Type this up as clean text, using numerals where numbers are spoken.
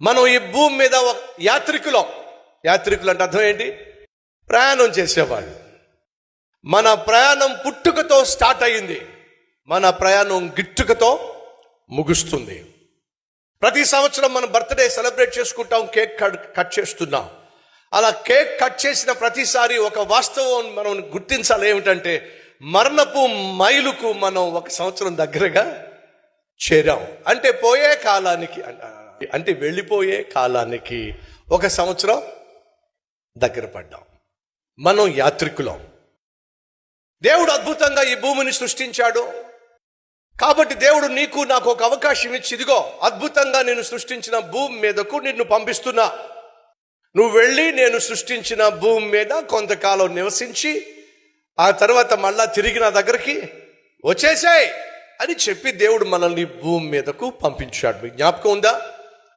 మనం ఈ భూమి మీద యాత్రికులు అంటే అర్థం ఏంటి? ప్రయాణం చేసేవాళ్ళు. మన ప్రయాణం పుట్టుకతో స్టార్ట్ అయ్యింది, మన ప్రయాణం గిట్టుకతో ముగుస్తుంది. ప్రతి సంవత్సరం మనం బర్త్డే సెలబ్రేట్ చేసుకుంటాం, కేక్ కట్ చేస్తున్నాం. అలా కేక్ కట్ చేసిన ప్రతిసారి ఒక వాస్తవం మనం గుర్తించాలి. ఏమిటంటే మరణపు మైలుకు మనం ఒక సంవత్సరం దగ్గరగా చేరాం. అంటే పోయే కాలానికి, అంటే వెళ్ళిపోయే కాలానికి ఒక సంవత్సరం దగ్గర పడ్డాం. మనం యాత్రికులం. దేవుడు అద్భుతంగా ఈ భూమిని సృష్టించాడు. కాబట్టి దేవుడు నీకు నాకు ఒక అవకాశం ఇచ్చి, ఇదిగో అద్భుతంగా నేను సృష్టించిన భూమి మీదకు నిన్ను పంపిస్తున్నా. నువ్వు వెళ్ళి నేను సృష్టించిన భూమి మీద కొంతకాలం నివసించి ఆ తర్వాత మళ్ళా తిరిగి నా దగ్గరికి వచ్చేసాయి అని చెప్పి దేవుడు మనల్ని భూమి మీదకు పంపించాడు. మీకు జ్ఞాపకం ఉందా?